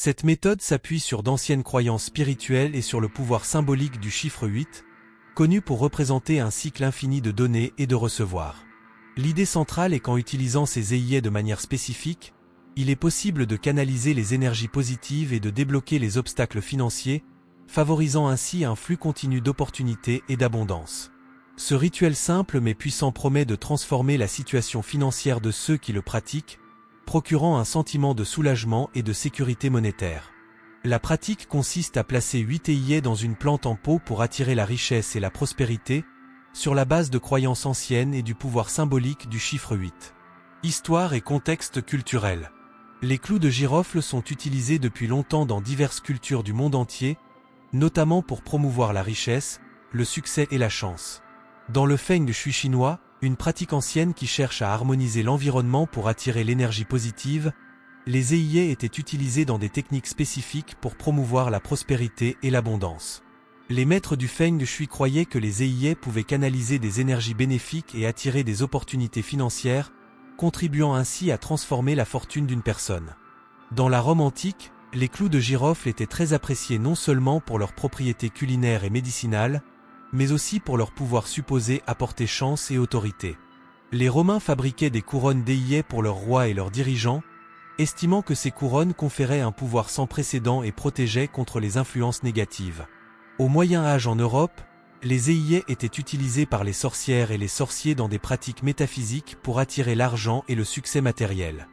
Cette méthode s'appuie sur d'anciennes croyances spirituelles et sur le pouvoir symbolique du chiffre 8, connu pour représenter un cycle infini de donner et de recevoir. L'idée centrale est qu'en utilisant ces EIE de manière spécifique, il est possible de canaliser les énergies positives et de débloquer les obstacles financiers, favorisant ainsi un flux continu d'opportunités et d'abondance. Ce rituel simple mais puissant promet de transformer la situation financière de ceux qui le pratiquent, procurant un sentiment de soulagement et de sécurité monétaire. La pratique consiste à placer 8 EIE dans une plante en pot pour attirer la richesse et la prospérité, sur la base de croyances anciennes et du pouvoir symbolique du chiffre 8. Histoire et contexte culturel. Les clous de girofle sont utilisés depuis longtemps dans diverses cultures du monde entier, notamment pour promouvoir la richesse, le succès et la chance. Dans le Feng Shui chinois, une pratique ancienne qui cherche à harmoniser l'environnement pour attirer l'énergie positive, les EIE étaient utilisés dans des techniques spécifiques pour promouvoir la prospérité et l'abondance. Les maîtres du Feng Shui croyaient que les EIE pouvaient canaliser des énergies bénéfiques et attirer des opportunités financières, contribuant ainsi à transformer la fortune d'une personne. Dans la Rome antique, les clous de girofle étaient très appréciés non seulement pour leurs propriétés culinaires et médicinales, mais aussi pour leur pouvoir supposé apporter chance et autorité. Les Romains fabriquaient des couronnes d'EIE pour leurs rois et leurs dirigeants, estimant que ces couronnes conféraient un pouvoir sans précédent et protégeaient contre les influences négatives. Au Moyen Âge en Europe, les EIE étaient utilisés par les sorcières et les sorciers dans des pratiques métaphysiques pour attirer l'argent et le succès matériel.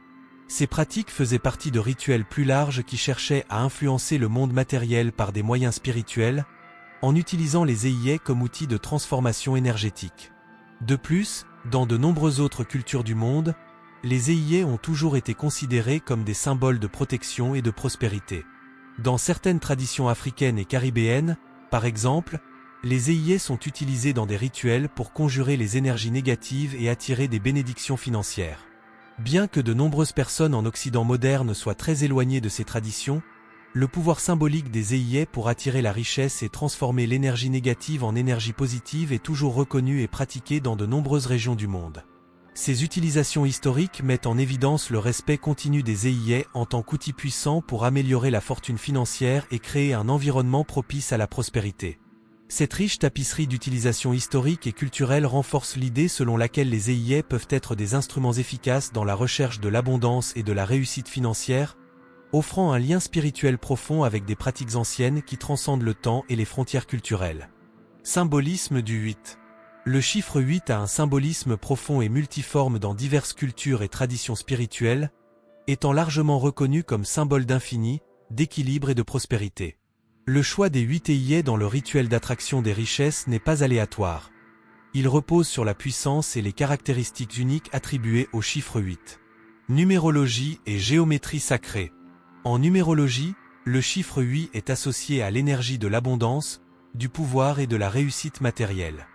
Ces pratiques faisaient partie de rituels plus larges qui cherchaient à influencer le monde matériel par des moyens spirituels, en utilisant les EIE comme outil de transformation énergétique. De plus, dans de nombreuses autres cultures du monde, les EIE ont toujours été considérés comme des symboles de protection et de prospérité. Dans certaines traditions africaines et caribéennes, par exemple, les EIE sont utilisés dans des rituels pour conjurer les énergies négatives et attirer des bénédictions financières. Bien que de nombreuses personnes en Occident moderne soient très éloignées de ces traditions, le pouvoir symbolique des EIE pour attirer la richesse et transformer l'énergie négative en énergie positive est toujours reconnu et pratiqué dans de nombreuses régions du monde. Ces utilisations historiques mettent en évidence le respect continu des EIE en tant qu'outil puissant pour améliorer la fortune financière et créer un environnement propice à la prospérité. Cette riche tapisserie d'utilisation historique et culturelle renforce l'idée selon laquelle les EIE peuvent être des instruments efficaces dans la recherche de l'abondance et de la réussite financière, offrant un lien spirituel profond avec des pratiques anciennes qui transcendent le temps et les frontières culturelles. Symbolisme du 8. Le chiffre 8 a un symbolisme profond et multiforme dans diverses cultures et traditions spirituelles, étant largement reconnu comme symbole d'infini, d'équilibre et de prospérité. Le choix des 8 EIE dans le rituel d'attraction des richesses n'est pas aléatoire. Il repose sur la puissance et les caractéristiques uniques attribuées au chiffre 8. Numérologie et géométrie sacrée. En numérologie, le chiffre 8 est associé à l'énergie de l'abondance, du pouvoir et de la réussite matérielle.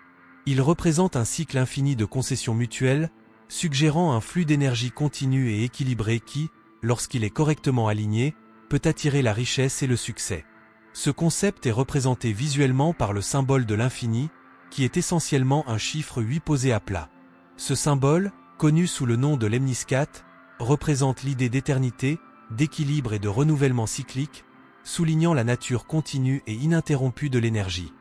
Il représente un cycle infini de concessions mutuelles, suggérant un flux d'énergie continu et équilibré qui, lorsqu'il est correctement aligné, peut attirer la richesse et le succès. Ce concept est représenté visuellement par le symbole de l'infini, qui est essentiellement un chiffre 8 posé à plat. Ce symbole, connu sous le nom de lemniscate, représente l'idée d'éternité, d'équilibre et de renouvellement cyclique, soulignant la nature continue et ininterrompue de l'énergie.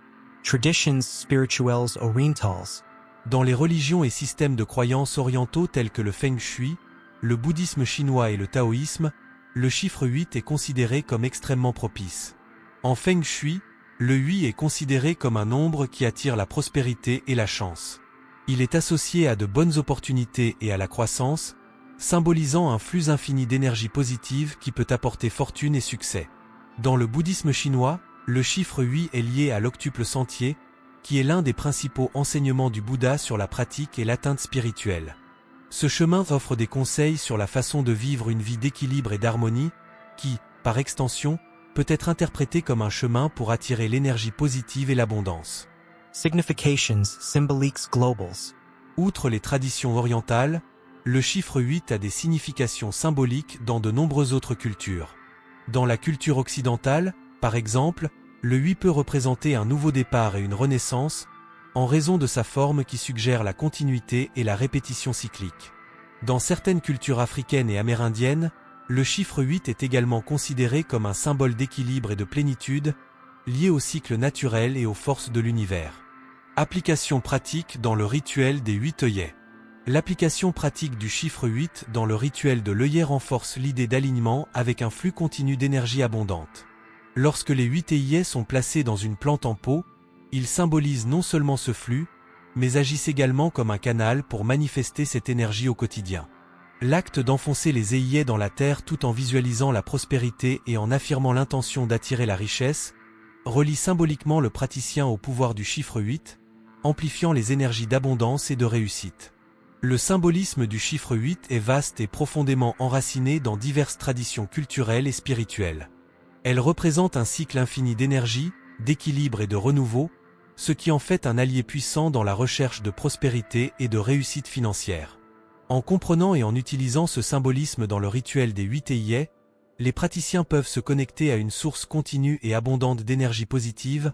Traditions spirituelles orientales. Dans les religions et systèmes de croyances orientaux tels que le Feng Shui, le bouddhisme chinois et le taoïsme, le chiffre 8 est considéré comme extrêmement propice. En Feng Shui, le 8 est considéré comme un nombre qui attire la prospérité et la chance. Il est associé à de bonnes opportunités et à la croissance, symbolisant un flux infini d'énergie positive qui peut apporter fortune et succès. Dans le bouddhisme chinois, le chiffre 8 est lié à l'octuple sentier, qui est l'un des principaux enseignements du Bouddha sur la pratique et l'atteinte spirituelle. Ce chemin offre des conseils sur la façon de vivre une vie d'équilibre et d'harmonie, qui, par extension, peut être interprété comme un chemin pour attirer l'énergie positive et l'abondance. Significations symboliques globales. Outre les traditions orientales, le chiffre 8 a des significations symboliques dans de nombreuses autres cultures. Dans la culture occidentale, par exemple, le 8 peut représenter un nouveau départ et une renaissance, en raison de sa forme qui suggère la continuité et la répétition cyclique. Dans certaines cultures africaines et amérindiennes, Le chiffre 8 est également considéré comme un symbole d'équilibre et de plénitude, lié au cycle naturel et aux forces de l'univers. Application pratique dans le rituel des 8 œillets. L'application pratique du chiffre 8 dans le rituel de l'œillet renforce l'idée d'alignement avec un flux continu d'énergie abondante. Lorsque les 8 œillets sont placés dans une plante en pot, ils symbolisent non seulement ce flux, mais agissent également comme un canal pour manifester cette énergie au quotidien. L'acte d'enfoncer les œillets dans la terre tout en visualisant la prospérité et en affirmant l'intention d'attirer la richesse, relie symboliquement le praticien au pouvoir du chiffre 8, amplifiant les énergies d'abondance et de réussite. Le symbolisme du chiffre 8 est vaste et profondément enraciné dans diverses traditions culturelles et spirituelles. Elle représente un cycle infini d'énergie, d'équilibre et de renouveau, ce qui en fait un allié puissant dans la recherche de prospérité et de réussite financière. En comprenant et en utilisant ce symbolisme dans le rituel des 8 œillets, les praticiens peuvent se connecter à une source continue et abondante d'énergie positive,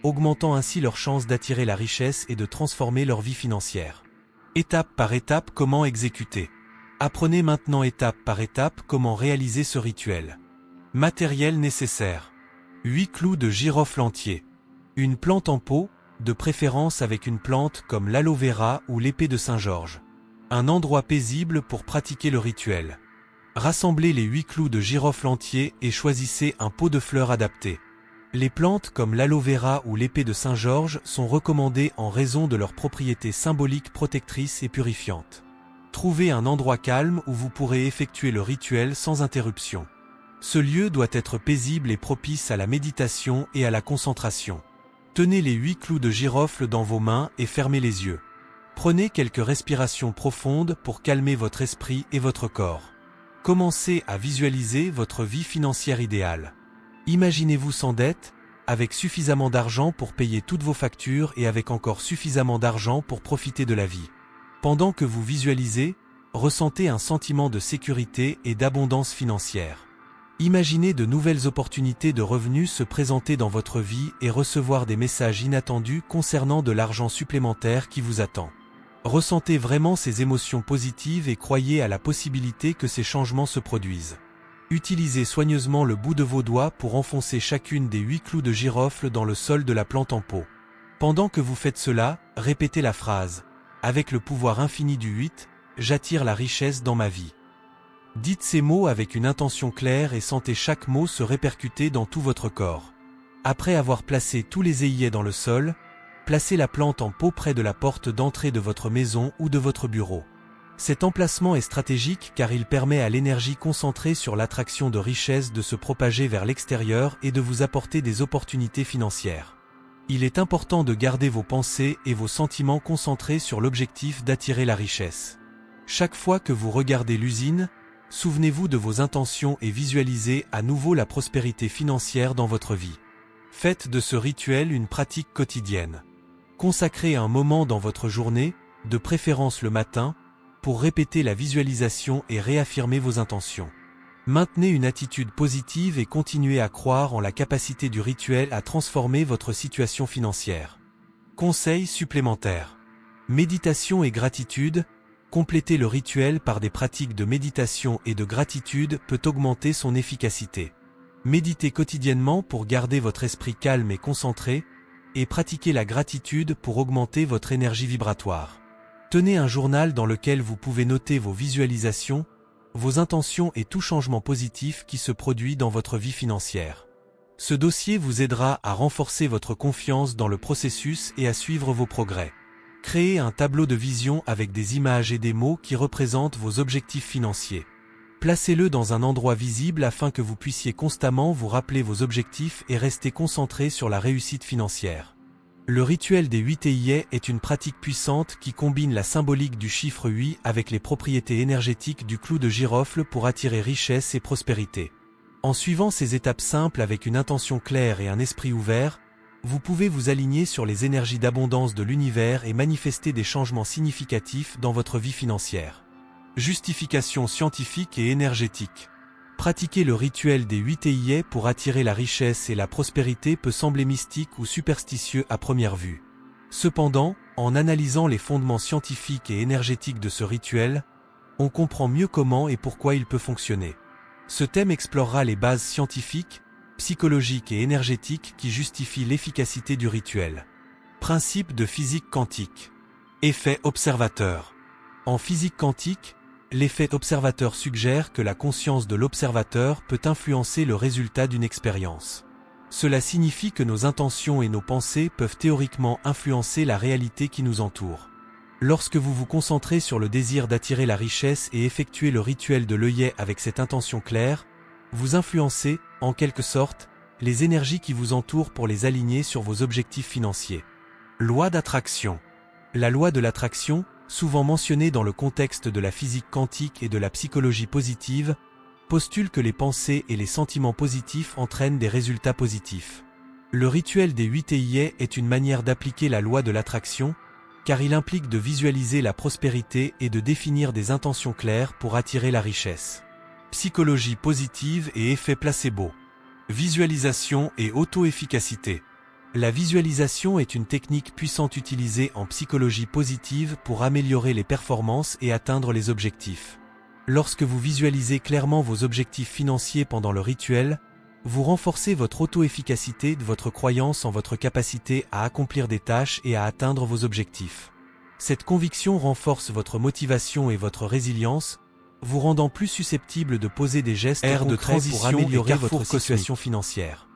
augmentant ainsi leurs chances d'attirer la richesse et de transformer leur vie financière. Étape par étape, comment exécuter. Apprenez maintenant étape par étape comment réaliser ce rituel. Matériel nécessaire. 8 clous de girofle entiers. Une plante en pot, de préférence avec une plante comme l'aloe vera ou l'épée de Saint-Georges. Un endroit paisible pour pratiquer le rituel. Rassemblez les 8 clous de girofle entiers et choisissez un pot de fleurs adapté. Les plantes comme l'aloe vera ou l'épée de Saint-Georges sont recommandées en raison de leurs propriétés symboliques protectrices et purifiantes. Trouvez un endroit calme où vous pourrez effectuer le rituel sans interruption. Ce lieu doit être paisible et propice à la méditation et à la concentration. Tenez les 8 clous de girofle dans vos mains et fermez les yeux. Prenez quelques respirations profondes pour calmer votre esprit et votre corps. Commencez à visualiser votre vie financière idéale. Imaginez-vous sans dette, avec suffisamment d'argent pour payer toutes vos factures et avec encore suffisamment d'argent pour profiter de la vie. Pendant que vous visualisez, ressentez un sentiment de sécurité et d'abondance financière. Imaginez de nouvelles opportunités de revenus se présenter dans votre vie et recevoir des messages inattendus concernant de l'argent supplémentaire qui vous attend. Ressentez vraiment ces émotions positives et croyez à la possibilité que ces changements se produisent. Utilisez soigneusement le bout de vos doigts pour enfoncer chacune des 8 clous de girofle dans le sol de la plante en pot. Pendant que vous faites cela, répétez la phrase « Avec le pouvoir infini du 8, j'attire la richesse dans ma vie ». Dites ces mots avec une intention claire et sentez chaque mot se répercuter dans tout votre corps. Après avoir placé tous les œillets dans le sol, placez la plante en pot près de la porte d'entrée de votre maison ou de votre bureau. Cet emplacement est stratégique car il permet à l'énergie concentrée sur l'attraction de richesse de se propager vers l'extérieur et de vous apporter des opportunités financières. Il est important de garder vos pensées et vos sentiments concentrés sur l'objectif d'attirer la richesse. Chaque fois que vous regardez l'usine, souvenez-vous de vos intentions et visualisez à nouveau la prospérité financière dans votre vie. Faites de ce rituel une pratique quotidienne. Consacrez un moment dans votre journée, de préférence le matin, pour répéter la visualisation et réaffirmer vos intentions. Maintenez une attitude positive et continuez à croire en la capacité du rituel à transformer votre situation financière. Conseils supplémentaires. Méditation et gratitude. Compléter le rituel par des pratiques de méditation et de gratitude peut augmenter son efficacité. Méditez quotidiennement pour garder votre esprit calme et concentré, et pratiquez la gratitude pour augmenter votre énergie vibratoire. Tenez un journal dans lequel vous pouvez noter vos visualisations, vos intentions et tout changement positif qui se produit dans votre vie financière. Ce dossier vous aidera à renforcer votre confiance dans le processus et à suivre vos progrès. Créez un tableau de vision avec des images et des mots qui représentent vos objectifs financiers. Placez-le dans un endroit visible afin que vous puissiez constamment vous rappeler vos objectifs et rester concentré sur la réussite financière. Le rituel des 8 œillets est une pratique puissante qui combine la symbolique du chiffre 8 avec les propriétés énergétiques du clou de girofle pour attirer richesse et prospérité. En suivant ces étapes simples avec une intention claire et un esprit ouvert, vous pouvez vous aligner sur les énergies d'abondance de l'univers et manifester des changements significatifs dans votre vie financière. Justification scientifique et énergétique. Pratiquer le rituel des 8 œillets pour attirer la richesse et la prospérité peut sembler mystique ou superstitieux à première vue. Cependant, en analysant les fondements scientifiques et énergétiques de ce rituel, on comprend mieux comment et pourquoi il peut fonctionner. Ce thème explorera les bases scientifiques, psychologiques et énergétiques qui justifient l'efficacité du rituel. Principe de physique quantique. Effet observateur. En physique quantique, l'effet observateur suggère que la conscience de l'observateur peut influencer le résultat d'une expérience. Cela signifie que nos intentions et nos pensées peuvent théoriquement influencer la réalité qui nous entoure. Lorsque vous vous concentrez sur le désir d'attirer la richesse et effectuez le rituel de l'œillet avec cette intention claire, vous influencez, en quelque sorte, les énergies qui vous entourent pour les aligner sur vos objectifs financiers. Loi d'attraction. La loi de l'attraction, souvent mentionnée dans le contexte de la physique quantique et de la psychologie positive, postule que les pensées et les sentiments positifs entraînent des résultats positifs. Le rituel des 8 œillets est une manière d'appliquer la loi de l'attraction, car il implique de visualiser la prospérité et de définir des intentions claires pour attirer la richesse. Psychologie positive et effet placebo. Visualisation et auto-efficacité. La visualisation est une technique puissante utilisée en psychologie positive pour améliorer les performances et atteindre les objectifs. Lorsque vous visualisez clairement vos objectifs financiers pendant le rituel, vous renforcez votre auto-efficacité de votre croyance en votre capacité à accomplir des tâches et à atteindre vos objectifs. Cette conviction renforce votre motivation et votre résilience, vous rendant plus susceptible de poser des gestes de transition pour améliorer votre situation financière.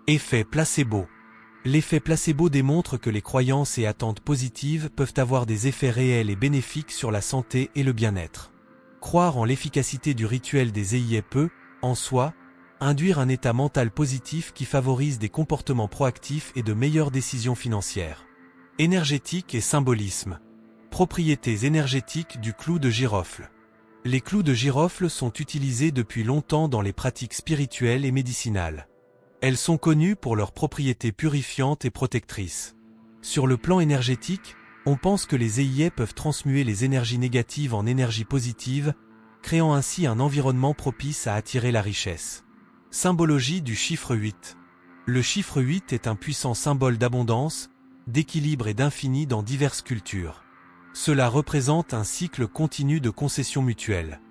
Effet placebo. L'effet placebo démontre que les croyances et attentes positives peuvent avoir des effets réels et bénéfiques sur la santé et le bien-être. Croire en l'efficacité du rituel des œillets peut, en soi, induire un état mental positif qui favorise des comportements proactifs et de meilleures décisions financières. Énergétique et symbolisme. Propriétés énergétiques du clou de girofle. Les clous de girofle sont utilisés depuis longtemps dans les pratiques spirituelles et médicinales. Elles sont connues pour leurs propriétés purifiantes et protectrices. Sur le plan énergétique, on pense que les œillets peuvent transmuer les énergies négatives en énergies positives, créant ainsi un environnement propice à attirer la richesse. Symbologie du chiffre 8. Le chiffre 8 est un puissant symbole d'abondance, d'équilibre et d'infini dans diverses cultures. Cela représente un cycle continu de concessions mutuelles.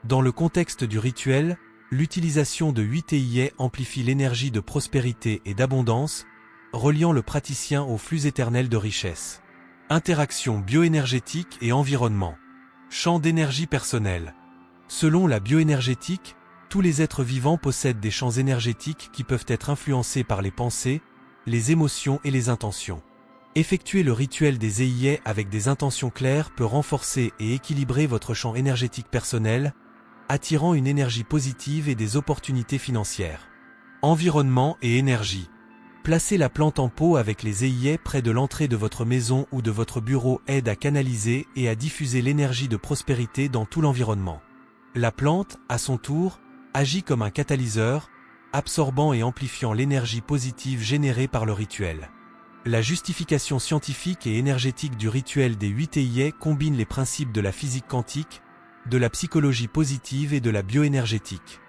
Dans le contexte du rituel, l'utilisation de 8 œillets amplifie l'énergie de prospérité et d'abondance, reliant le praticien au flux éternel de richesse. Interaction bioénergétique et environnement. Champ d'énergie personnel. Selon la bioénergétique, tous les êtres vivants possèdent des champs énergétiques qui peuvent être influencés par les pensées, les émotions et les intentions. Effectuer le rituel des œillets avec des intentions claires peut renforcer et équilibrer votre champ énergétique personnel, attirant une énergie positive et des opportunités financières. Environnement et énergie. Placer la plante en pot avec les œillets près de l'entrée de votre maison ou de votre bureau aide à canaliser et à diffuser l'énergie de prospérité dans tout l'environnement. La plante, à son tour, agit comme un catalyseur, absorbant et amplifiant l'énergie positive générée par le rituel. La justification scientifique et énergétique du rituel des 8 œillets combine les principes de la physique quantique, de la psychologie positive et de la bioénergétique.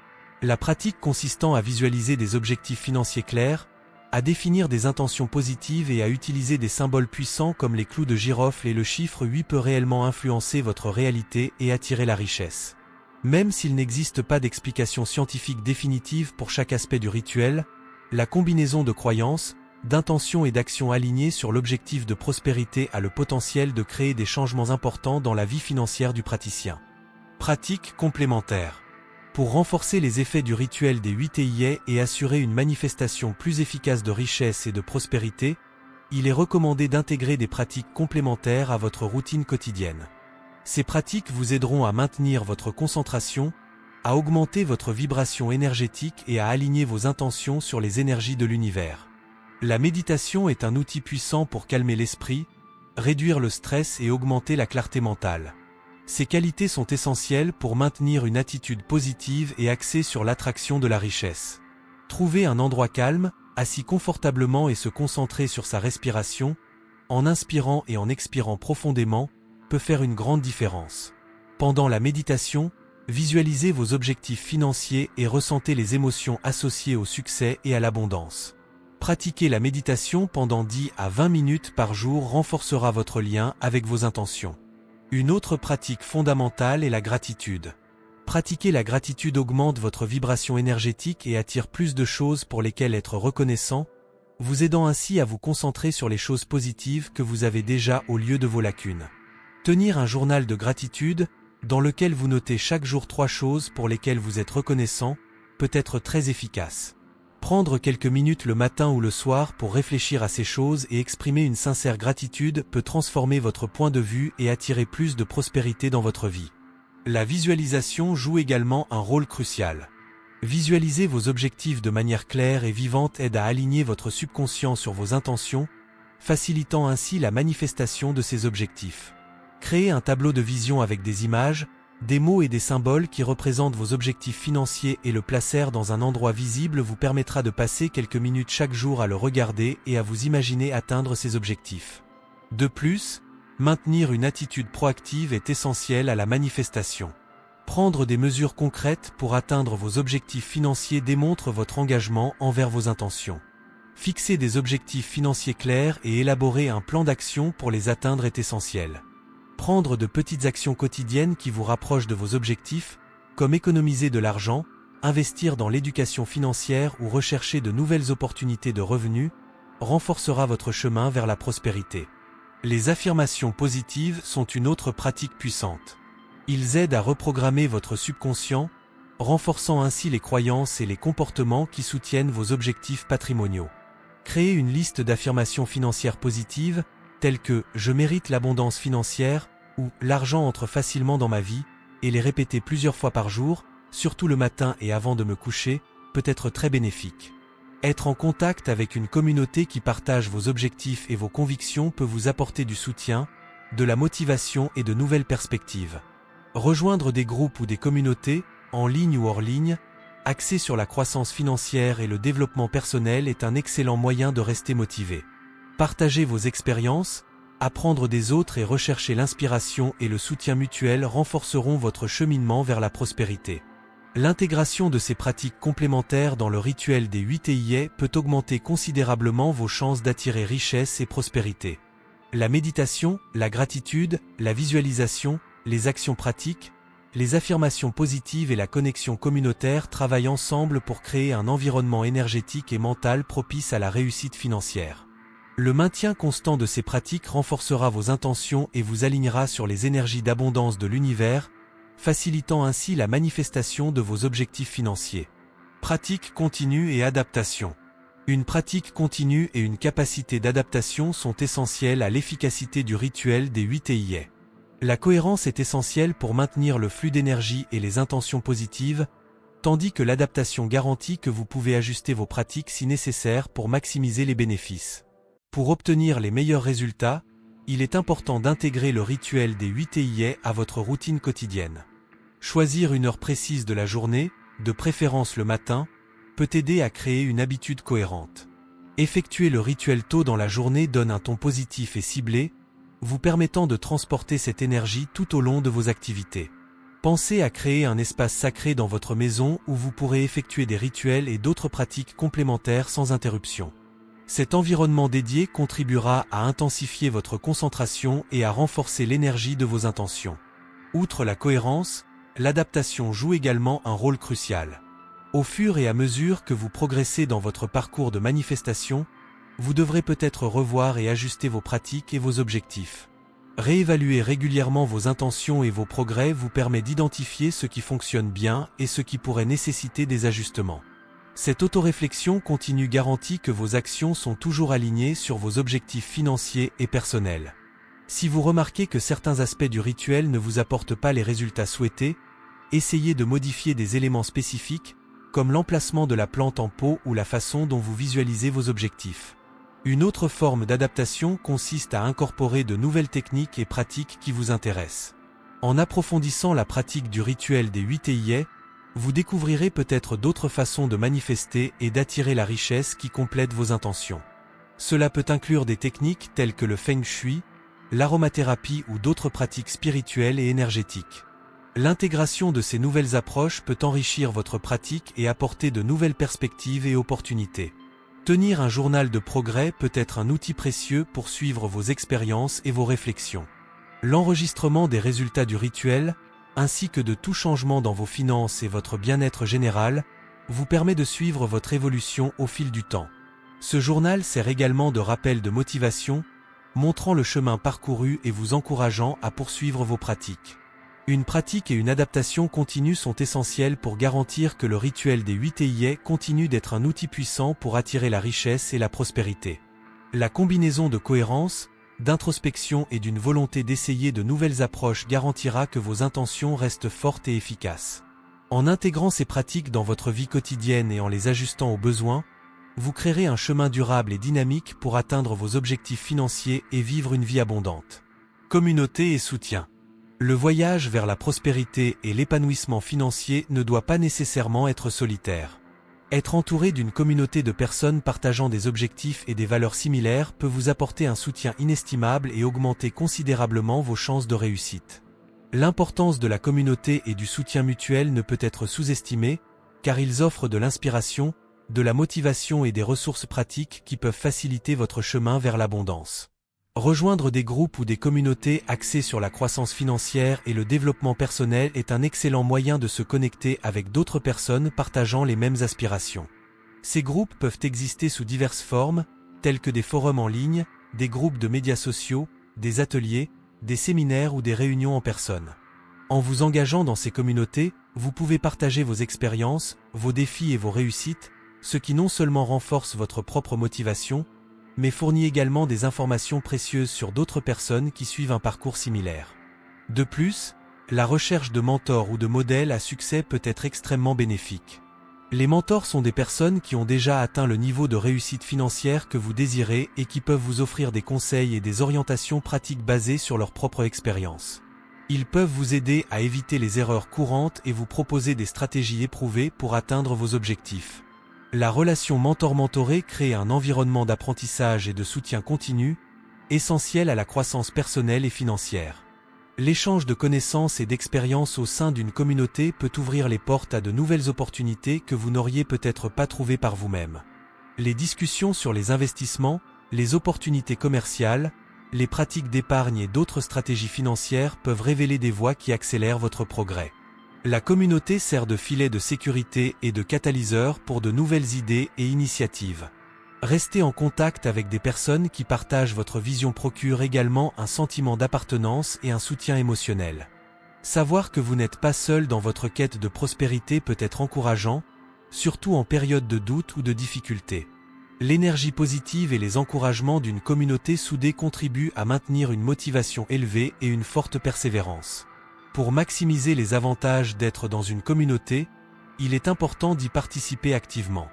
La pratique consistant à visualiser des objectifs financiers clairs, à définir des intentions positives et à utiliser des symboles puissants comme les clous de girofle et le chiffre 8 peut réellement influencer votre réalité et attirer la richesse. Même s'il n'existe pas d'explication scientifique définitive pour chaque aspect du rituel, la combinaison de croyances, d'intentions et d'actions alignées sur l'objectif de prospérité a le potentiel de créer des changements importants dans la vie financière du praticien. Pratique complémentaire. Pour renforcer les effets du rituel des 8 œillets et assurer une manifestation plus efficace de richesse et de prospérité, il est recommandé d'intégrer des pratiques complémentaires à votre routine quotidienne. Ces pratiques vous aideront à maintenir votre concentration, à augmenter votre vibration énergétique et à aligner vos intentions sur les énergies de l'univers. La méditation est un outil puissant pour calmer l'esprit, réduire le stress et augmenter la clarté mentale. Ces qualités sont essentielles pour maintenir une attitude positive et axée sur l'attraction de la richesse. Trouver un endroit calme, assis confortablement et se concentrer sur sa respiration, en inspirant et en expirant profondément, peut faire une grande différence. Pendant la méditation, visualisez vos objectifs financiers et ressentez les émotions associées au succès et à l'abondance. Pratiquer la méditation pendant 10 à 20 minutes par jour renforcera votre lien avec vos intentions. Une autre pratique fondamentale est la gratitude. Pratiquer la gratitude augmente votre vibration énergétique et attire plus de choses pour lesquelles être reconnaissant, vous aidant ainsi à vous concentrer sur les choses positives que vous avez déjà au lieu de vos lacunes. Tenir un journal de gratitude, dans lequel vous notez chaque jour 3 choses pour lesquelles vous êtes reconnaissant, peut être très efficace. Prendre quelques minutes le matin ou le soir pour réfléchir à ces choses et exprimer une sincère gratitude peut transformer votre point de vue et attirer plus de prospérité dans votre vie. La visualisation joue également un rôle crucial. Visualiser vos objectifs de manière claire et vivante aide à aligner votre subconscient sur vos intentions, facilitant ainsi la manifestation de ces objectifs. Créez un tableau de vision avec des images, des mots et des symboles qui représentent vos objectifs financiers et le placer dans un endroit visible vous permettra de passer quelques minutes chaque jour à le regarder et à vous imaginer atteindre ces objectifs. De plus, maintenir une attitude proactive est essentiel à la manifestation. Prendre des mesures concrètes pour atteindre vos objectifs financiers démontre votre engagement envers vos intentions. Fixer des objectifs financiers clairs et élaborer un plan d'action pour les atteindre est essentiel. Prendre de petites actions quotidiennes qui vous rapprochent de vos objectifs, comme économiser de l'argent, investir dans l'éducation financière ou rechercher de nouvelles opportunités de revenus, renforcera votre chemin vers la prospérité. Les affirmations positives sont une autre pratique puissante. Ils aident à reprogrammer votre subconscient, renforçant ainsi les croyances et les comportements qui soutiennent vos objectifs patrimoniaux. Créez une liste d'affirmations financières positives, telles que « Je mérite l'abondance financière » ou « L'argent entre facilement dans ma vie » et les répéter plusieurs fois par jour, surtout le matin et avant de me coucher, peut être très bénéfique. Être en contact avec une communauté qui partage vos objectifs et vos convictions peut vous apporter du soutien, de la motivation et de nouvelles perspectives. Rejoindre des groupes ou des communautés, en ligne ou hors ligne, axés sur la croissance financière et le développement personnel est un excellent moyen de rester motivé. Partager vos expériences, apprendre des autres et rechercher l'inspiration et le soutien mutuel renforceront votre cheminement vers la prospérité. L'intégration de ces pratiques complémentaires dans le rituel des 8 TIA peut augmenter considérablement vos chances d'attirer richesse et prospérité. La méditation, la gratitude, la visualisation, les actions pratiques, les affirmations positives et la connexion communautaire travaillent ensemble pour créer un environnement énergétique et mental propice à la réussite financière. Le maintien constant de ces pratiques renforcera vos intentions et vous alignera sur les énergies d'abondance de l'univers, facilitant ainsi la manifestation de vos objectifs financiers. Pratique continue et adaptation. Une pratique continue et une capacité d'adaptation sont essentielles à l'efficacité du rituel des 8 TIA. La cohérence est essentielle pour maintenir le flux d'énergie et les intentions positives, tandis que l'adaptation garantit que vous pouvez ajuster vos pratiques si nécessaire pour maximiser les bénéfices. Pour obtenir les meilleurs résultats, il est important d'intégrer le rituel des 8 TIA à votre routine quotidienne. Choisir une heure précise de la journée, de préférence le matin, peut aider à créer une habitude cohérente. Effectuer le rituel tôt dans la journée donne un ton positif et ciblé, vous permettant de transporter cette énergie tout au long de vos activités. Pensez à créer un espace sacré dans votre maison où vous pourrez effectuer des rituels et d'autres pratiques complémentaires sans interruption. Cet environnement dédié contribuera à intensifier votre concentration et à renforcer l'énergie de vos intentions. Outre la cohérence, l'adaptation joue également un rôle crucial. Au fur et à mesure que vous progressez dans votre parcours de manifestation, vous devrez peut-être revoir et ajuster vos pratiques et vos objectifs. Réévaluer régulièrement vos intentions et vos progrès vous permet d'identifier ce qui fonctionne bien et ce qui pourrait nécessiter des ajustements. Cette autoréflexion continue garantit que vos actions sont toujours alignées sur vos objectifs financiers et personnels. Si vous remarquez que certains aspects du rituel ne vous apportent pas les résultats souhaités, essayez de modifier des éléments spécifiques, comme l'emplacement de la plante en pot ou la façon dont vous visualisez vos objectifs. Une autre forme d'adaptation consiste à incorporer de nouvelles techniques et pratiques qui vous intéressent. En approfondissant la pratique du rituel des 8 TIA, vous découvrirez peut-être d'autres façons de manifester et d'attirer la richesse qui complètent vos intentions. Cela peut inclure des techniques telles que le feng shui, l'aromathérapie ou d'autres pratiques spirituelles et énergétiques. L'intégration de ces nouvelles approches peut enrichir votre pratique et apporter de nouvelles perspectives et opportunités. Tenir un journal de progrès peut être un outil précieux pour suivre vos expériences et vos réflexions. L'enregistrement des résultats du rituel, ainsi que de tout changement dans vos finances et votre bien-être général, vous permet de suivre votre évolution au fil du temps. Ce journal sert également de rappel de motivation, montrant le chemin parcouru et vous encourageant à poursuivre vos pratiques. Une pratique et une adaptation continue sont essentielles pour garantir que le rituel des 8 EIA continue d'être un outil puissant pour attirer la richesse et la prospérité. La combinaison de cohérence, d'introspection et d'une volonté d'essayer de nouvelles approches garantira que vos intentions restent fortes et efficaces. En intégrant ces pratiques dans votre vie quotidienne et en les ajustant aux besoins, vous créerez un chemin durable et dynamique pour atteindre vos objectifs financiers et vivre une vie abondante. Communauté et soutien. Le voyage vers la prospérité et l'épanouissement financier ne doit pas nécessairement être solitaire. Être entouré d'une communauté de personnes partageant des objectifs et des valeurs similaires peut vous apporter un soutien inestimable et augmenter considérablement vos chances de réussite. L'importance de la communauté et du soutien mutuel ne peut être sous-estimée, car ils offrent de l'inspiration, de la motivation et des ressources pratiques qui peuvent faciliter votre chemin vers l'abondance. Rejoindre des groupes ou des communautés axées sur la croissance financière et le développement personnel est un excellent moyen de se connecter avec d'autres personnes partageant les mêmes aspirations. Ces groupes peuvent exister sous diverses formes, telles que des forums en ligne, des groupes de médias sociaux, des ateliers, des séminaires ou des réunions en personne. En vous engageant dans ces communautés, vous pouvez partager vos expériences, vos défis et vos réussites, ce qui non seulement renforce votre propre motivation, mais fournit également des informations précieuses sur d'autres personnes qui suivent un parcours similaire. De plus, la recherche de mentors ou de modèles à succès peut être extrêmement bénéfique. Les mentors sont des personnes qui ont déjà atteint le niveau de réussite financière que vous désirez et qui peuvent vous offrir des conseils et des orientations pratiques basées sur leur propre expérience. Ils peuvent vous aider à éviter les erreurs courantes et vous proposer des stratégies éprouvées pour atteindre vos objectifs. La relation mentor-mentoré crée un environnement d'apprentissage et de soutien continu, essentiel à la croissance personnelle et financière. L'échange de connaissances et d'expériences au sein d'une communauté peut ouvrir les portes à de nouvelles opportunités que vous n'auriez peut-être pas trouvées par vous-même. Les discussions sur les investissements, les opportunités commerciales, les pratiques d'épargne et d'autres stratégies financières peuvent révéler des voies qui accélèrent votre progrès. La communauté sert de filet de sécurité et de catalyseur pour de nouvelles idées et initiatives. Rester en contact avec des personnes qui partagent votre vision procure également un sentiment d'appartenance et un soutien émotionnel. Savoir que vous n'êtes pas seul dans votre quête de prospérité peut être encourageant, surtout en période de doute ou de difficulté. L'énergie positive et les encouragements d'une communauté soudée contribuent à maintenir une motivation élevée et une forte persévérance. Pour maximiser les avantages d'être dans une communauté, il est important d'y participer activement.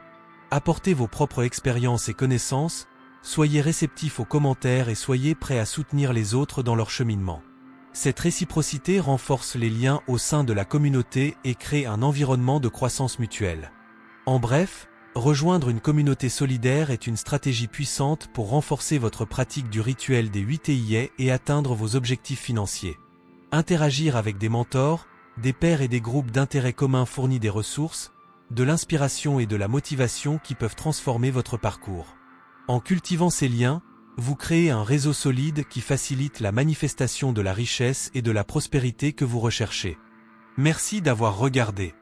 Apportez vos propres expériences et connaissances, soyez réceptifs aux commentaires et soyez prêts à soutenir les autres dans leur cheminement. Cette réciprocité renforce les liens au sein de la communauté et crée un environnement de croissance mutuelle. En bref, rejoindre une communauté solidaire est une stratégie puissante pour renforcer votre pratique du rituel des 8 EIA et atteindre vos objectifs financiers. Interagir avec des mentors, des pairs et des groupes d'intérêt communs fournit des ressources, de l'inspiration et de la motivation qui peuvent transformer votre parcours. En cultivant ces liens, vous créez un réseau solide qui facilite la manifestation de la richesse et de la prospérité que vous recherchez. Merci d'avoir regardé.